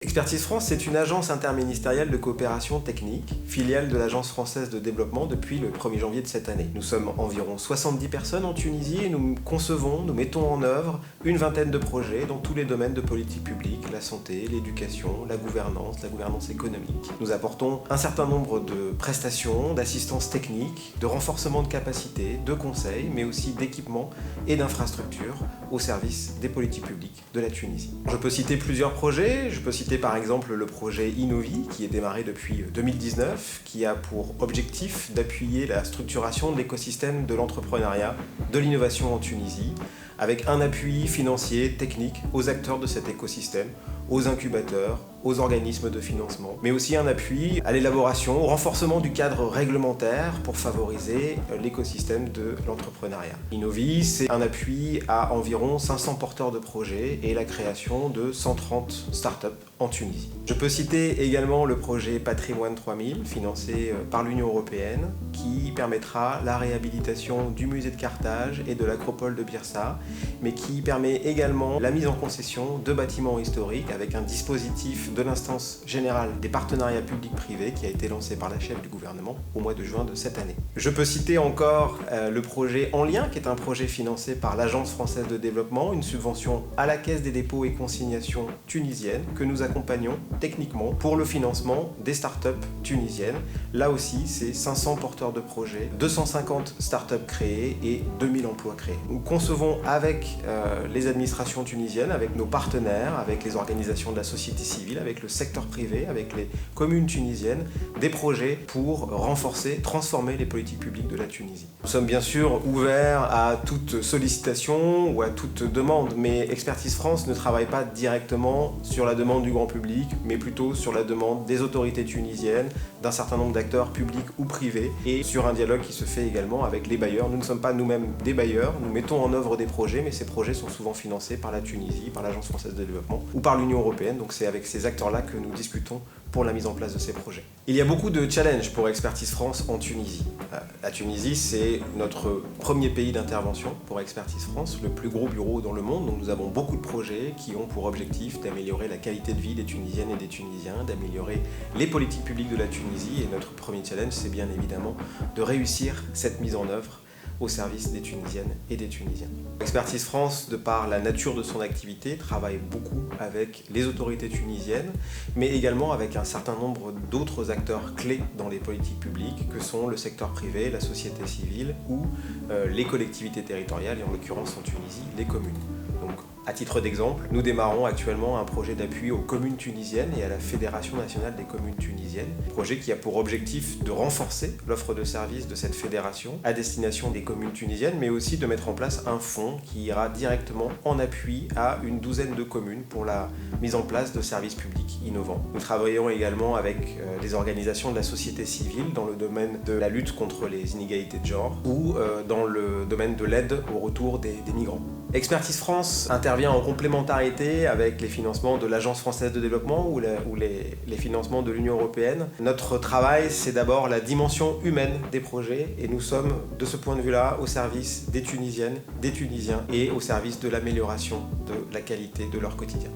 Expertise France, c'est une agence interministérielle de coopération technique, filiale de l'Agence française de développement depuis le 1er janvier de cette année. Nous sommes environ 70 personnes en Tunisie et nous concevons, nous mettons en œuvre une vingtaine de projets dans tous les domaines de politique publique, la santé, l'éducation, la gouvernance économique. Nous apportons un certain nombre de prestations, d'assistance technique, de renforcement de capacités, de conseils, mais aussi d'équipements et d'infrastructures au service des politiques publiques de la Tunisie. Je peux citer plusieurs projets, je peux citer par exemple le projet Innovi qui est démarré depuis 2019, qui a pour objectif d'appuyer la structuration de l'écosystème de l'entrepreneuriat, de l'innovation en Tunisie, avec un appui financier, technique aux acteurs de cet écosystème, aux incubateurs, aux organismes de financement, mais aussi un appui à l'élaboration, au renforcement du cadre réglementaire pour favoriser l'écosystème de l'entrepreneuriat. Innovi, c'est un appui à environ 500 porteurs de projets et la création de 130 startups en Tunisie. Je peux citer également le projet Patrimoine 3000, financé par l'Union européenne, qui permettra la réhabilitation du musée de Carthage et de l'acropole de Birsa, mais qui permet également la mise en concession de bâtiments historiques avec un dispositif de l'instance générale des partenariats publics-privés qui a été lancé par la chef du gouvernement au mois de juin de cette année. Je peux citer encore le projet En Lien, qui est un projet financé par l'Agence française de développement, une subvention à la Caisse des dépôts et consignations tunisienne que nous accompagnons techniquement pour le financement des startups tunisiennes. Là aussi, c'est 500 porteurs de projets, 250 startups créées et 2000 emplois créés. Nous concevons avec les administrations tunisiennes, avec nos partenaires, avec les organisations de la société civile, avec le secteur privé, avec les communes tunisiennes, des projets pour renforcer, transformer les politiques publiques de la Tunisie. Nous sommes bien sûr ouverts à toute sollicitation ou à toute demande, mais Expertise France ne travaille pas directement sur la demande du grand public, mais plutôt sur la demande des autorités tunisiennes, d'un certain nombre d'acteurs publics ou privés, et sur un dialogue qui se fait également avec les bailleurs. Nous ne sommes pas nous-mêmes des bailleurs, nous mettons en œuvre des projets, mais ces projets sont souvent financés par la Tunisie, par l'Agence française de développement ou par l'Union européenne, donc c'est avec ces acteurs-là que nous discutons pour la mise en place de ces projets. Il y a beaucoup de challenges pour Expertise France en Tunisie. La Tunisie, c'est notre premier pays d'intervention pour Expertise France, le plus gros bureau dans le monde, donc nous avons beaucoup de projets qui ont pour objectif d'améliorer la qualité de vie des Tunisiennes et des Tunisiens, d'améliorer les politiques publiques de la Tunisie, et notre premier challenge, c'est bien évidemment de réussir cette mise en œuvre au service des Tunisiennes et des Tunisiens. Expertise France, de par la nature de son activité, travaille beaucoup avec les autorités tunisiennes, mais également avec un certain nombre d'autres acteurs clés dans les politiques publiques, que sont le secteur privé, la société civile ou les collectivités territoriales, et en l'occurrence en Tunisie, les communes. Donc, à titre d'exemple, nous démarrons actuellement un projet d'appui aux communes tunisiennes et à la Fédération nationale des communes tunisiennes, projet qui a pour objectif de renforcer l'offre de services de cette fédération à destination des communes tunisiennes, mais aussi de mettre en place un fonds qui ira directement en appui à une douzaine de communes pour la mise en place de services publics innovants. Nous travaillons également avec des organisations de la société civile dans le domaine de la lutte contre les inégalités de genre ou dans le domaine de l'aide au retour des migrants. Expertise France intervient en complémentarité avec les financements de l'Agence française de développement ou les financements de l'Union européenne. Notre travail, c'est d'abord la dimension humaine des projets et nous sommes, de ce point de vue-là, au service des Tunisiennes, des Tunisiens et au service de l'amélioration de la qualité de leur quotidien.